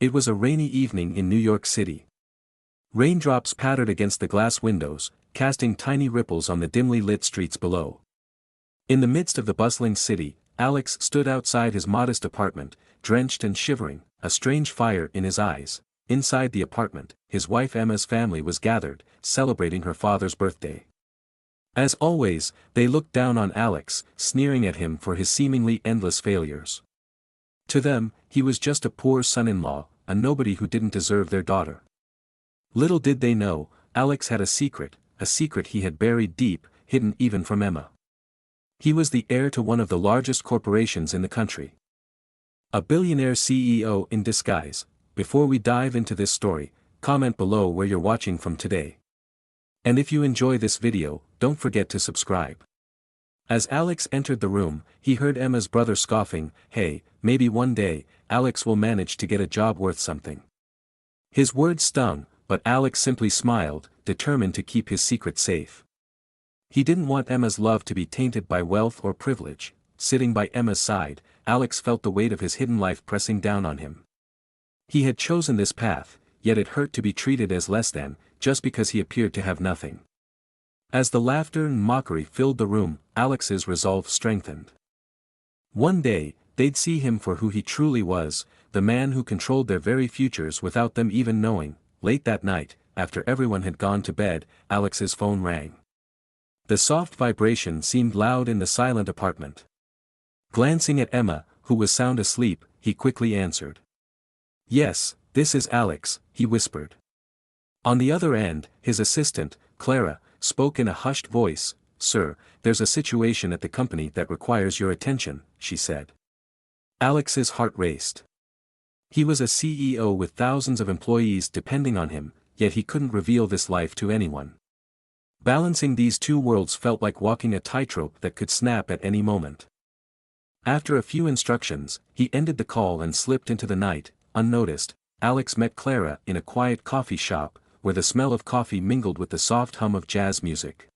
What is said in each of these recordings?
It was a rainy evening in New York City. Raindrops pattered against the glass windows, casting tiny ripples on the dimly lit streets below. In the midst of the bustling city, Alex stood outside his modest apartment, drenched and shivering, a strange fire in his eyes. Inside the apartment, his wife Emma's family was gathered, celebrating her father's birthday. As always, they looked down on Alex, sneering at him for his seemingly endless failures. To them, he was just a poor son-in-law, a nobody who didn't deserve their daughter. Little did they know, Alex had a secret he had buried deep, hidden even from Emma. He was the heir to one of the largest corporations in the country. A billionaire CEO in disguise. Before we dive into this story, comment below where you're watching from today. And if you enjoy this video, don't forget to subscribe. As Alex entered the room, he heard Emma's brother scoffing, "Hey, maybe one day, Alex will manage to get a job worth something." His words stung, but Alex simply smiled, determined to keep his secret safe. He didn't want Emma's love to be tainted by wealth or privilege. Sitting by Emma's side, Alex felt the weight of his hidden life pressing down on him. He had chosen this path, yet it hurt to be treated as less than, just because he appeared to have nothing. As the laughter and mockery filled the room, Alex's resolve strengthened. One day, they'd see him for who he truly was, the man who controlled their very futures without them even knowing. Late that night, after everyone had gone to bed, Alex's phone rang. The soft vibration seemed loud in the silent apartment. Glancing at Emma, who was sound asleep, he quickly answered. "Yes, this is Alex," he whispered. On the other end, his assistant, Clara, spoke in a hushed voice. "Sir, there's a situation at the company that requires your attention," she said. Alex's heart raced. He was a CEO with thousands of employees depending on him, yet he couldn't reveal this life to anyone. Balancing these two worlds felt like walking a tightrope that could snap at any moment. After a few instructions, he ended the call and slipped into the night. Unnoticed, Alex met Clara in a quiet coffee shop, where the smell of coffee mingled with the soft hum of jazz music.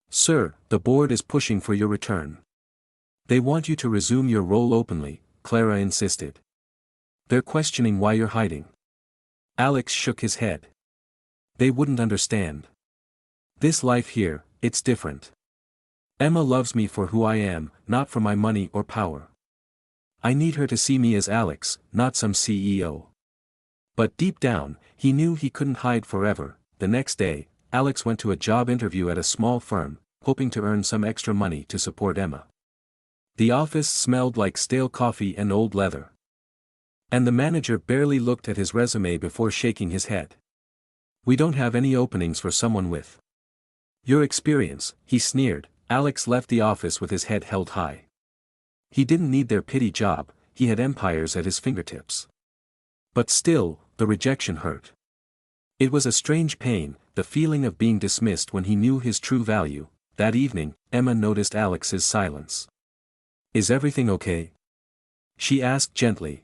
"Sir, the board is pushing for your return. They want you to resume your role openly," Clara insisted. "They're questioning why you're hiding." Alex shook his head. "They wouldn't understand. This life here, it's different. Emma loves me for who I am, not for my money or power. I need her to see me as Alex, not some CEO." But deep down, he knew he couldn't hide forever. The next day, Alex went to a job interview at a small firm, hoping to earn some extra money to support Emma. The office smelled like stale coffee and old leather. And the manager barely looked at his resume before shaking his head. "We don't have any openings for someone with your experience," he sneered. Alex left the office with his head held high. He didn't need their pity job, he had empires at his fingertips. But still, the rejection hurt. It was a strange pain, the feeling of being dismissed when he knew his true value. That evening, Emma noticed Alex's silence. "Is everything okay?" she asked gently.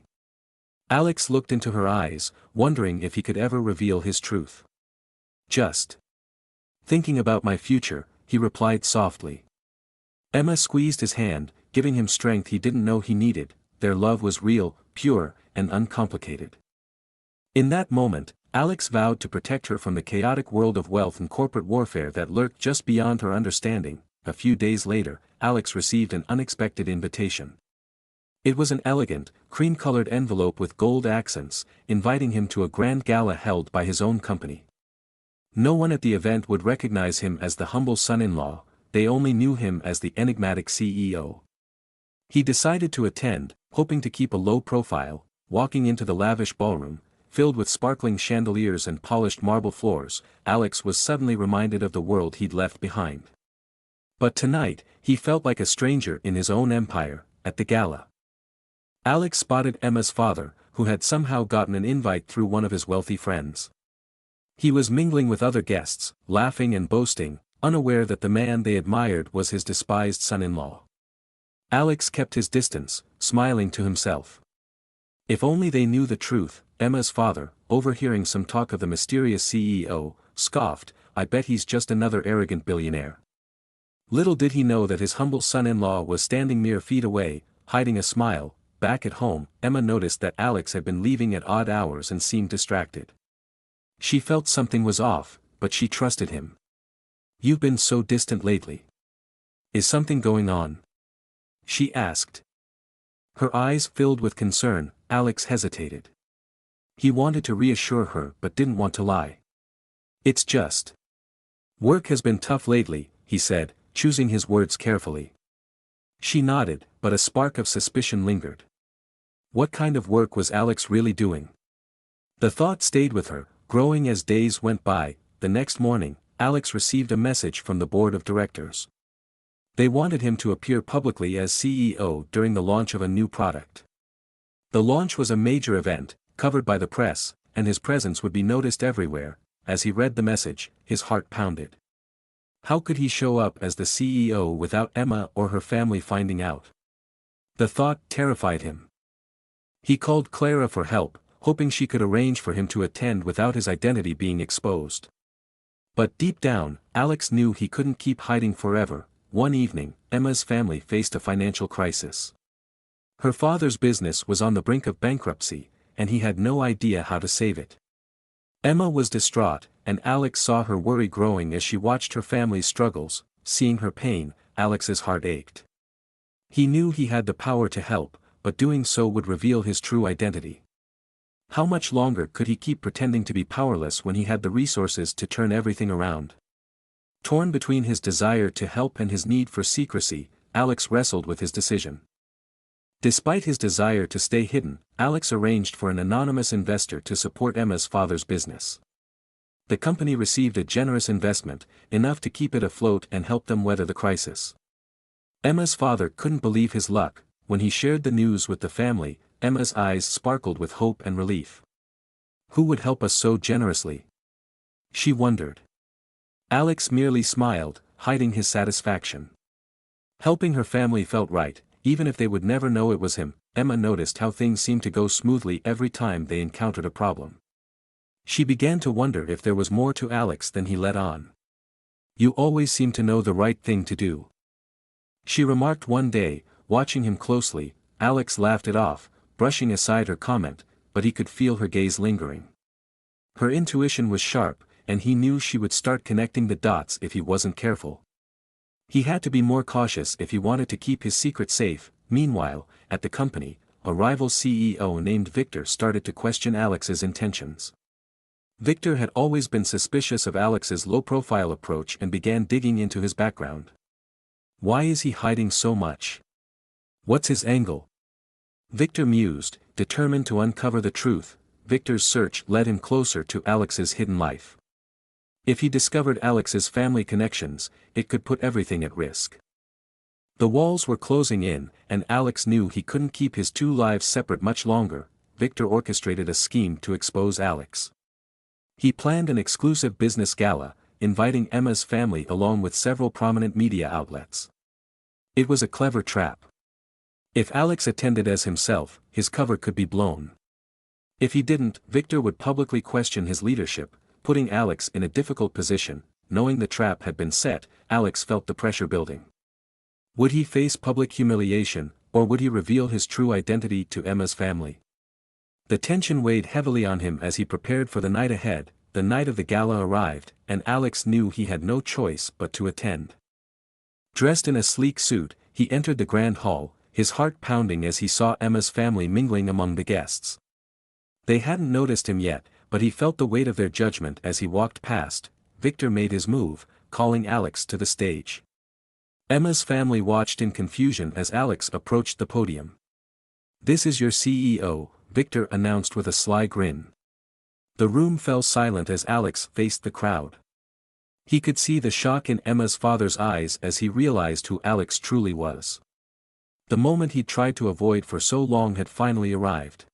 Alex looked into her eyes, wondering if he could ever reveal his truth. "Just thinking about my future," he replied softly. Emma squeezed his hand, giving him strength he didn't know he needed. Their love was real, pure, and uncomplicated. In that moment, Alex vowed to protect her from the chaotic world of wealth and corporate warfare that lurked just beyond her understanding. A few days later, Alex received an unexpected invitation. It was an elegant, cream-colored envelope with gold accents, inviting him to a grand gala held by his own company. No one at the event would recognize him as the humble son-in-law, they only knew him as the enigmatic CEO. He decided to attend, hoping to keep a low profile. Walking into the lavish ballroom, filled with sparkling chandeliers and polished marble floors, Alex was suddenly reminded of the world he'd left behind. But tonight, he felt like a stranger in his own empire. At the gala, Alex spotted Emma's father, who had somehow gotten an invite through one of his wealthy friends. He was mingling with other guests, laughing and boasting, unaware that the man they admired was his despised son-in-law. Alex kept his distance, smiling to himself. If only they knew the truth. Emma's father, overhearing some talk of the mysterious CEO, scoffed, "I bet he's just another arrogant billionaire." Little did he know that his humble son-in-law was standing mere feet away, hiding a smile. back at home, Emma noticed that Alex had been leaving at odd hours and seemed distracted. She felt something was off, but she trusted him. "You've been so distant lately. Is something going on?" she asked. Her eyes filled with concern. Alex hesitated. He wanted to reassure her but didn't want to lie. "It's just. Work has been tough lately," he said, choosing his words carefully. She nodded, but a spark of suspicion lingered. What kind of work was Alex really doing? The thought stayed with her, growing as days went by. The next morning, Alex received a message from the board of directors. They wanted him to appear publicly as CEO during the launch of a new product. The launch was a major event, covered by the press, and his presence would be noticed everywhere. As he read the message, his heart pounded. How could he show up as the CEO without Emma or her family finding out? The thought terrified him. He called Clara for help, hoping she could arrange for him to attend without his identity being exposed. But deep down, Alex knew he couldn't keep hiding forever. One evening, Emma's family faced a financial crisis. Her father's business was on the brink of bankruptcy, and he had no idea how to save it. Emma was distraught, and Alex saw her worry growing as she watched her family's struggles. Seeing her pain, Alex's heart ached. He knew he had the power to help, but doing so would reveal his true identity. How much longer could he keep pretending to be powerless when he had the resources to turn everything around? Torn between his desire to help and his need for secrecy, Alex wrestled with his decision. Despite his desire to stay hidden, Alex arranged for an anonymous investor to support Emma's father's business. The company received a generous investment, enough to keep it afloat and help them weather the crisis. Emma's father couldn't believe his luck. When he shared the news with the family, Emma's eyes sparkled with hope and relief. "Who would help us so generously?" she wondered. Alex merely smiled, hiding his satisfaction. Helping her family felt right, even if they would never know it was him. Emma noticed how things seemed to go smoothly every time they encountered a problem. She began to wonder if there was more to Alex than he let on. "You always seem to know the right thing to do," she remarked one day, watching him closely. Alex laughed it off, brushing aside her comment, but he could feel her gaze lingering. Her intuition was sharp, and he knew she would start connecting the dots if he wasn't careful. He had to be more cautious if he wanted to keep his secret safe. Meanwhile, at the company, a rival CEO named Victor started to question Alex's intentions. Victor had always been suspicious of Alex's low-profile approach and began digging into his background. Why is he hiding so much? What's his angle? Victor mused, determined to uncover the truth. Victor's search led him closer to Alex's hidden life. If he discovered Alex's family connections, it could put everything at risk. The walls were closing in, and Alex knew he couldn't keep his two lives separate much longer. Victor orchestrated a scheme to expose Alex. He planned an exclusive business gala, inviting Emma's family along with several prominent media outlets. It was a clever trap. If Alex attended as himself, his cover could be blown. If he didn't, Victor would publicly question his leadership, putting Alex in a difficult position. Knowing the trap had been set, Alex felt the pressure building. Would he face public humiliation, or would he reveal his true identity to Emma's family? The tension weighed heavily on him as he prepared for the night ahead. The night of the gala arrived, and Alex knew he had no choice but to attend. Dressed in a sleek suit, he entered the grand hall, his heart pounding as he saw Emma's family mingling among the guests. They hadn't noticed him yet, but he felt the weight of their judgment as he walked past. Victor made his move, calling Alex to the stage. Emma's family watched in confusion as Alex approached the podium. "This is your CEO," Victor announced with a sly grin. The room fell silent as Alex faced the crowd. He could see the shock in Emma's father's eyes as he realized who Alex truly was. The moment he'd tried to avoid for so long had finally arrived.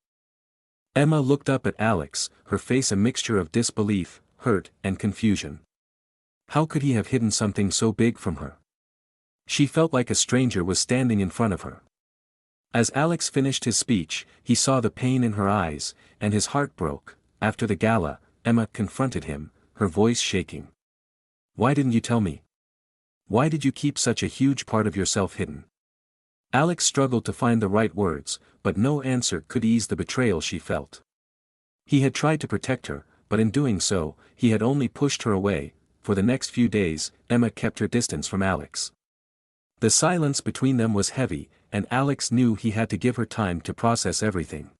Emma looked up at Alex, her face a mixture of disbelief, hurt, and confusion. How could he have hidden something so big from her? She felt like a stranger was standing in front of her. As Alex finished his speech, he saw the pain in her eyes, and his heart broke. After the gala, Emma confronted him, her voice shaking. "Why didn't you tell me? Why did you keep such a huge part of yourself hidden?" Alex struggled to find the right words, but no answer could ease the betrayal she felt. He had tried to protect her, but in doing so, he had only pushed her away. For the next few days, Emma kept her distance from Alex. The silence between them was heavy, and Alex knew he had to give her time to process everything.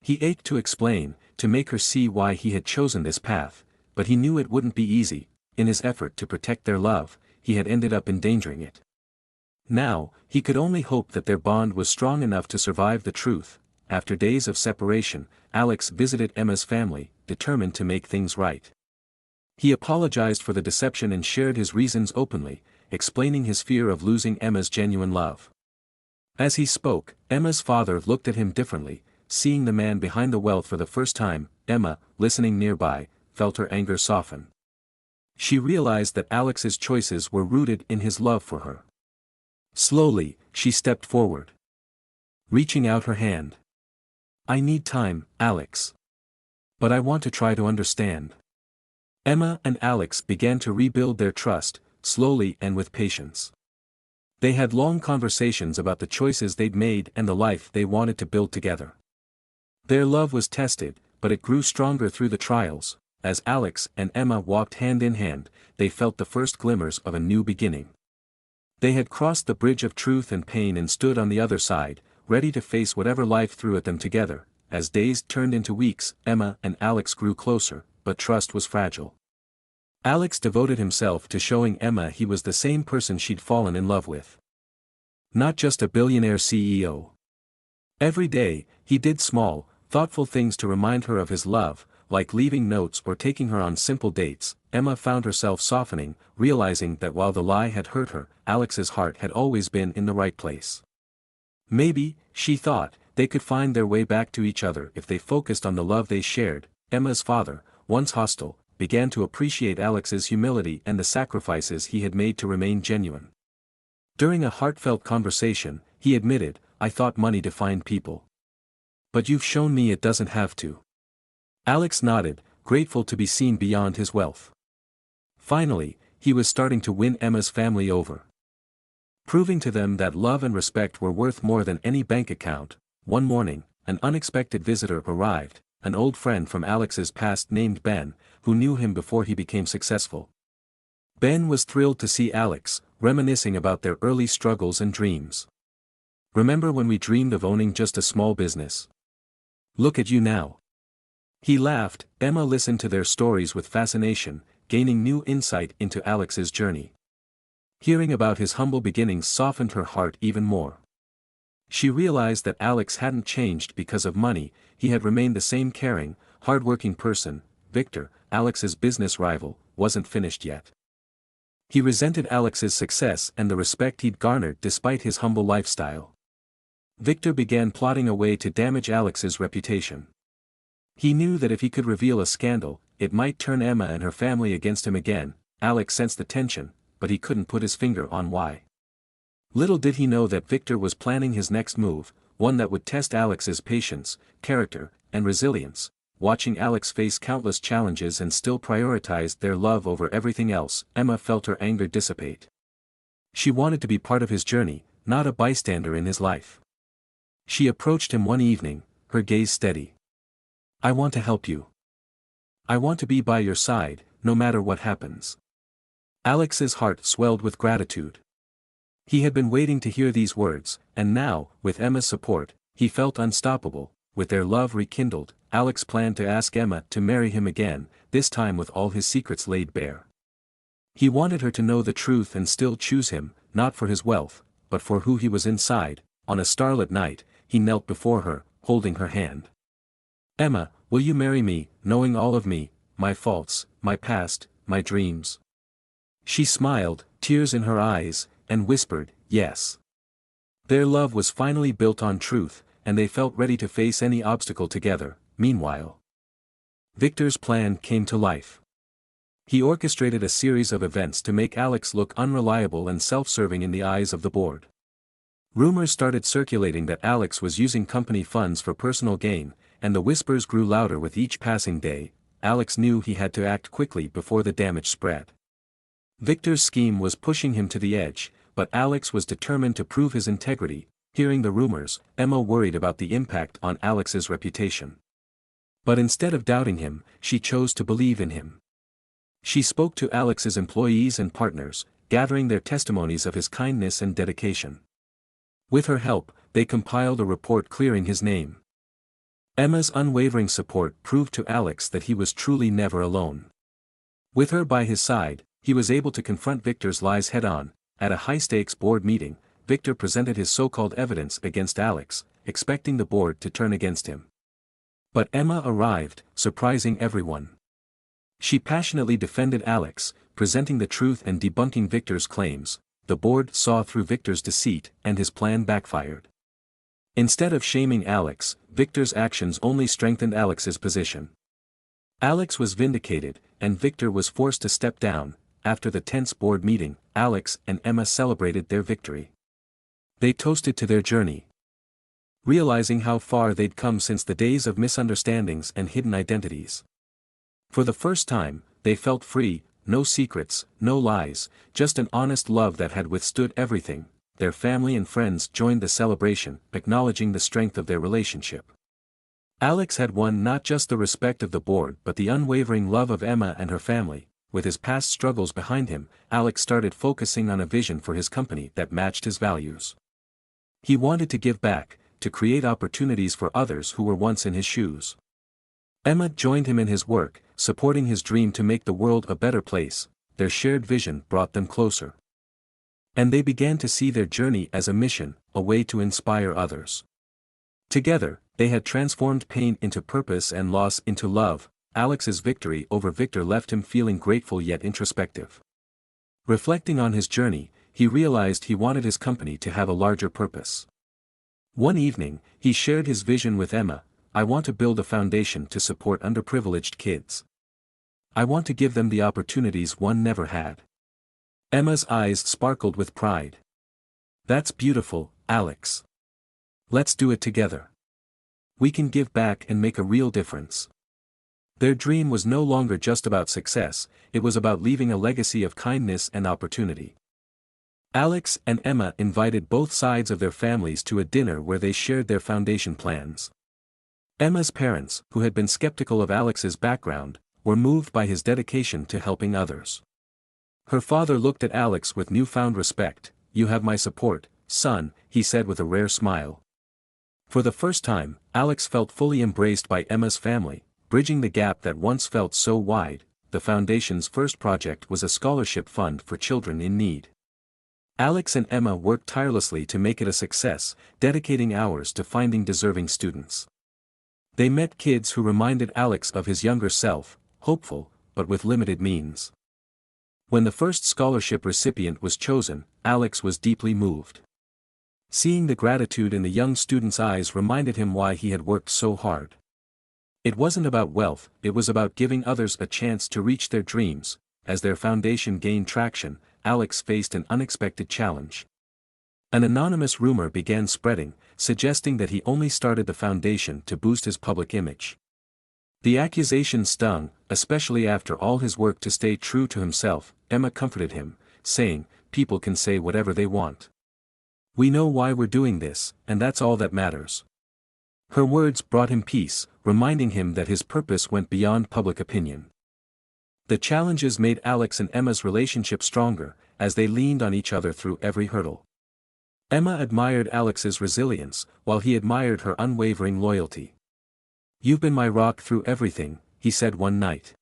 He ached to explain, to make her see why he had chosen this path, but he knew it wouldn't be easy. In his effort to protect their love, he had ended up endangering it. Now, he could only hope that their bond was strong enough to survive the truth. After days of separation, Alex visited Emma's family, determined to make things right. He apologized for the deception and shared his reasons openly, explaining his fear of losing Emma's genuine love. As he spoke, Emma's father looked at him differently, seeing the man behind the wealth for the first time. Emma, listening nearby, felt her anger soften. She realized that Alex's choices were rooted in his love for her. Slowly, she stepped forward, reaching out her hand. "I need time, Alex. But I want to try to understand." Emma and Alex began to rebuild their trust, slowly and with patience. They had long conversations about the choices they'd made and the life they wanted to build together. Their love was tested, but it grew stronger through the trials. As Alex and Emma walked hand in hand, they felt the first glimmers of a new beginning. They had crossed the bridge of truth and pain and stood on the other side, ready to face whatever life threw at them together. As days turned into weeks, Emma and Alex grew closer, but trust was fragile. Alex devoted himself to showing Emma he was the same person she'd fallen in love with. Not just a billionaire CEO. Every day, he did small, thoughtful things to remind her of his love, like leaving notes or taking her on simple dates. Emma found herself softening, realizing that while the lie had hurt her, Alex's heart had always been in the right place. Maybe, she thought, they could find their way back to each other if they focused on the love they shared. Emma's father, once hostile, began to appreciate Alex's humility and the sacrifices he had made to remain genuine. During a heartfelt conversation, he admitted, "I thought money defined people. But you've shown me it doesn't have to." Alex nodded, grateful to be seen beyond his wealth. Finally, he was starting to win Emma's family over, proving to them that love and respect were worth more than any bank account. One morning, an unexpected visitor arrived, an old friend from Alex's past named Ben, who knew him before he became successful. Ben was thrilled to see Alex, reminiscing about their early struggles and dreams. "Remember when we dreamed of owning just a small business? Look at you now." He laughed. Emma listened to their stories with fascination, gaining new insight into Alex's journey. Hearing about his humble beginnings softened her heart even more. She realized that Alex hadn't changed because of money. He had remained the same caring, hard-working person. Victor, Alex's business rival, wasn't finished yet. He resented Alex's success and the respect he'd garnered despite his humble lifestyle. Victor began plotting a way to damage Alex's reputation. He knew that if he could reveal a scandal, it might turn Emma and her family against him again. Alex sensed the tension, but he couldn't put his finger on why. Little did he know that Victor was planning his next move, one that would test Alex's patience, character, and resilience. Watching Alex face countless challenges and still prioritize their love over everything else, Emma felt her anger dissipate. She wanted to be part of his journey, not a bystander in his life. She approached him one evening, her gaze steady. "I want to help you. I want to be by your side, no matter what happens." Alex's heart swelled with gratitude. He had been waiting to hear these words, and now, with Emma's support, he felt unstoppable. With their love rekindled, Alex planned to ask Emma to marry him again, this time with all his secrets laid bare. He wanted her to know the truth and still choose him, not for his wealth, but for who he was inside. On a starlit night, he knelt before her, holding her hand. "Emma, will you marry me, knowing all of me, my faults, my past, my dreams?" She smiled, tears in her eyes, and whispered, "Yes." Their love was finally built on truth, and they felt ready to face any obstacle together. Meanwhile, Victor's plan came to life. He orchestrated a series of events to make Alex look unreliable and self-serving in the eyes of the board. Rumors started circulating that Alex was using company funds for personal gain, and the whispers grew louder with each passing day. Alex knew he had to act quickly before the damage spread. Victor's scheme was pushing him to the edge, but Alex was determined to prove his integrity. Hearing the rumors, Emma worried about the impact on Alex's reputation. But instead of doubting him, she chose to believe in him. She spoke to Alex's employees and partners, gathering their testimonies of his kindness and dedication. With her help, they compiled a report clearing his name. Emma's unwavering support proved to Alex that he was truly never alone. With her by his side, he was able to confront Victor's lies head-on. At a high-stakes board meeting, Victor presented his so-called evidence against Alex, expecting the board to turn against him. But Emma arrived, surprising everyone. She passionately defended Alex, presenting the truth and debunking Victor's claims. The board saw through Victor's deceit, and his plan backfired. Instead of shaming Alex, Victor's actions only strengthened Alex's position. Alex was vindicated, and Victor was forced to step down. After the tense board meeting, Alex and Emma celebrated their victory. They toasted to their journey, realizing how far they'd come since the days of misunderstandings and hidden identities. For the first time, they felt free, no secrets, no lies, just an honest love that had withstood everything. Their family and friends joined the celebration, acknowledging the strength of their relationship. Alex had won not just the respect of the board but the unwavering love of Emma and her family. With his past struggles behind him, Alex started focusing on a vision for his company that matched his values. He wanted to give back, to create opportunities for others who were once in his shoes. Emma joined him in his work, supporting his dream to make the world a better place. Their shared vision brought them closer. And they began to see their journey as a mission, a way to inspire others. Together, they had transformed pain into purpose and loss into love. Alex's victory over Victor left him feeling grateful yet introspective. Reflecting on his journey, he realized he wanted his company to have a larger purpose. One evening, he shared his vision with Emma. I want to build a foundation to support underprivileged kids. I want to give them the opportunities one never had. Emma's eyes sparkled with pride. That's beautiful, Alex. Let's do it together. We can give back and make a real difference. Their dream was no longer just about success, it was about leaving a legacy of kindness and opportunity. Alex and Emma invited both sides of their families to a dinner where they shared their foundation plans. Emma's parents, who had been skeptical of Alex's background, were moved by his dedication to helping others. Her father looked at Alex with newfound respect. You have my support, son, he said with a rare smile. For the first time, Alex felt fully embraced by Emma's family, bridging the gap that once felt so wide. The foundation's first project was a scholarship fund for children in need. Alex and Emma worked tirelessly to make it a success, dedicating hours to finding deserving students. They met kids who reminded Alex of his younger self, hopeful, but with limited means. When the first scholarship recipient was chosen, Alex was deeply moved. Seeing the gratitude in the young student's eyes reminded him why he had worked so hard. It wasn't about wealth, it was about giving others a chance to reach their dreams. As their foundation gained traction, Alex faced an unexpected challenge. An anonymous rumor began spreading, suggesting that he only started the foundation to boost his public image. The accusation stung, especially after all his work to stay true to himself. Emma comforted him, saying, "People can say whatever they want. We know why we're doing this, and that's all that matters." Her words brought him peace, reminding him that his purpose went beyond public opinion. The challenges made Alex and Emma's relationship stronger, as they leaned on each other through every hurdle. Emma admired Alex's resilience, while he admired her unwavering loyalty. "You've been my rock through everything," he said one night.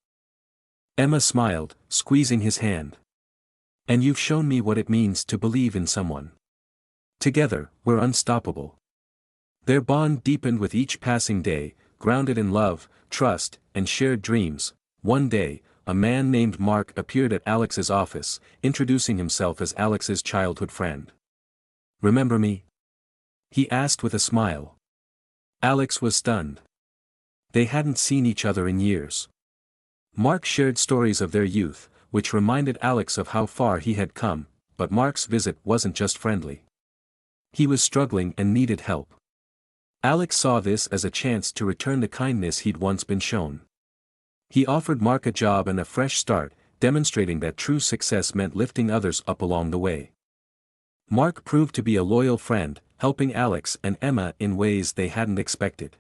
Emma smiled, squeezing his hand. "And you've shown me what it means to believe in someone. Together, we're unstoppable." Their bond deepened with each passing day, grounded in love, trust, and shared dreams. One day, a man named Mark appeared at Alex's office, introducing himself as Alex's childhood friend. "Remember me?" he asked with a smile. Alex was stunned. They hadn't seen each other in years. Mark shared stories of their youth, which reminded Alex of how far he had come, but Mark's visit wasn't just friendly. He was struggling and needed help. Alex saw this as a chance to return the kindness he'd once been shown. He offered Mark a job and a fresh start, demonstrating that true success meant lifting others up along the way. Mark proved to be a loyal friend, helping Alex and Emma in ways they hadn't expected.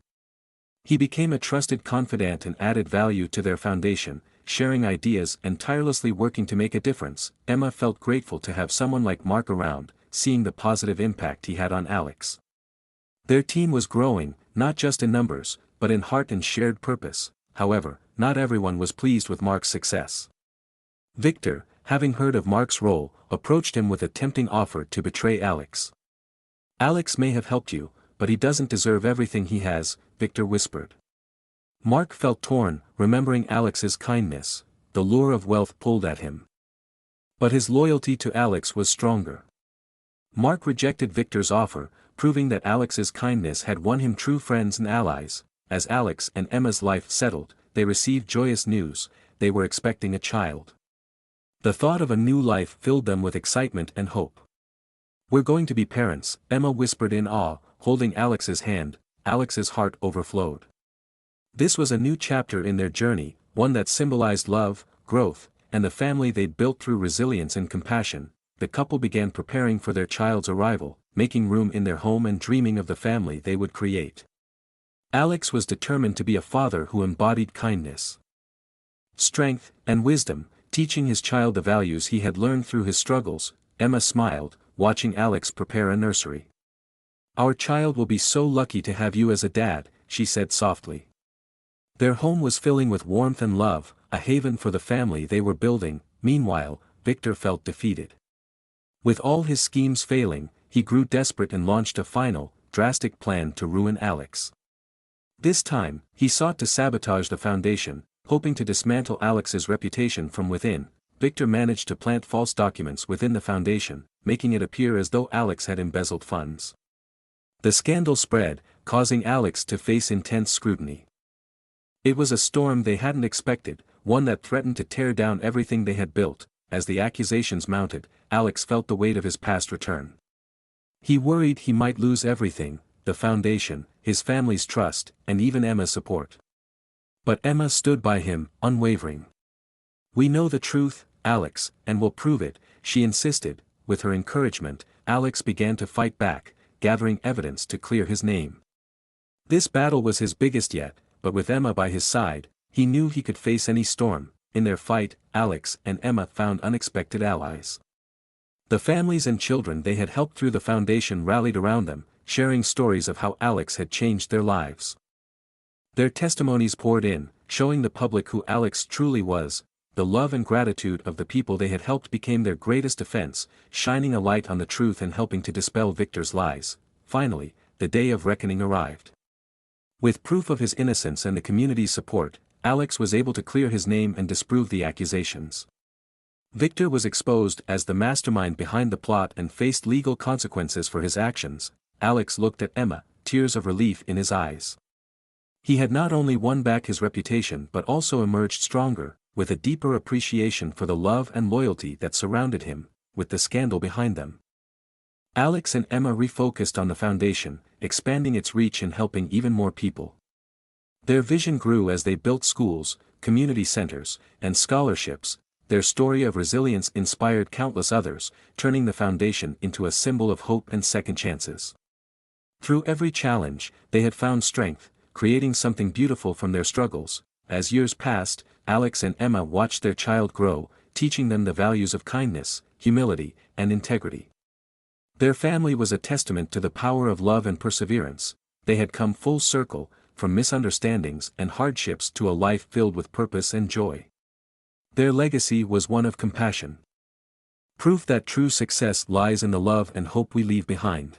He became a trusted confidant and added value to their foundation, sharing ideas and tirelessly working to make a difference. Emma felt grateful to have someone like Mark around, seeing the positive impact he had on Alex. Their team was growing, not just in numbers, but in heart and shared purpose. However, not everyone was pleased with Mark's success. Victor, having heard of Mark's role, approached him with a tempting offer to betray Alex. "Alex may have helped you, but he doesn't deserve everything he has," Victor whispered. Mark felt torn, remembering Alex's kindness. The lure of wealth pulled at him. But his loyalty to Alex was stronger. Mark rejected Victor's offer, proving that Alex's kindness had won him true friends and allies. As Alex and Emma's life settled, they received joyous news: they were expecting a child. The thought of a new life filled them with excitement and hope. "We're going to be parents," Emma whispered in awe, holding Alex's hand. Alex's heart overflowed. This was a new chapter in their journey, one that symbolized love, growth, and the family they'd built through resilience and compassion. The couple began preparing for their child's arrival, making room in their home and dreaming of the family they would create. Alex was determined to be a father who embodied kindness, strength, and wisdom, teaching his child the values he had learned through his struggles. Emma smiled, watching Alex prepare a nursery. "Our child will be so lucky to have you as a dad," she said softly. Their home was filling with warmth and love, a haven for the family they were building. Meanwhile, Victor felt defeated. With all his schemes failing, he grew desperate and launched a final, drastic plan to ruin Alex. This time, he sought to sabotage the foundation, hoping to dismantle Alex's reputation from within. Victor managed to plant false documents within the foundation, making it appear as though Alex had embezzled funds. The scandal spread, causing Alex to face intense scrutiny. It was a storm they hadn't expected, one that threatened to tear down everything they had built. As the accusations mounted, Alex felt the weight of his past return. He worried he might lose everything: the foundation, his family's trust, and even Emma's support. But Emma stood by him, unwavering. "We know the truth, Alex, and will prove it," she insisted. With her encouragement, Alex began to fight back, gathering evidence to clear his name. This battle was his biggest yet, but with Emma by his side, he knew he could face any storm. In their fight, Alex and Emma found unexpected allies. The families and children they had helped through the foundation rallied around them, sharing stories of how Alex had changed their lives. Their testimonies poured in, showing the public who Alex truly was. The love and gratitude of the people they had helped became their greatest defense, shining a light on the truth and helping to dispel Victor's lies. Finally, the day of reckoning arrived. With proof of his innocence and the community's support, Alex was able to clear his name and disprove the accusations. Victor was exposed as the mastermind behind the plot and faced legal consequences for his actions. Alex looked at Emma, tears of relief in his eyes. He had not only won back his reputation but also emerged stronger, with a deeper appreciation for the love and loyalty that surrounded him. With the scandal behind them, Alex and Emma refocused on the foundation, expanding its reach and helping even more people. Their vision grew as they built schools, community centers, and scholarships. Their story of resilience inspired countless others, turning the foundation into a symbol of hope and second chances. Through every challenge, they had found strength, creating something beautiful from their struggles. As years passed, Alex and Emma watched their child grow, teaching them the values of kindness, humility, and integrity. Their family was a testament to the power of love and perseverance. They had come full circle, from misunderstandings and hardships to a life filled with purpose and joy. Their legacy was one of compassion. Proof that true success lies in the love and hope we leave behind.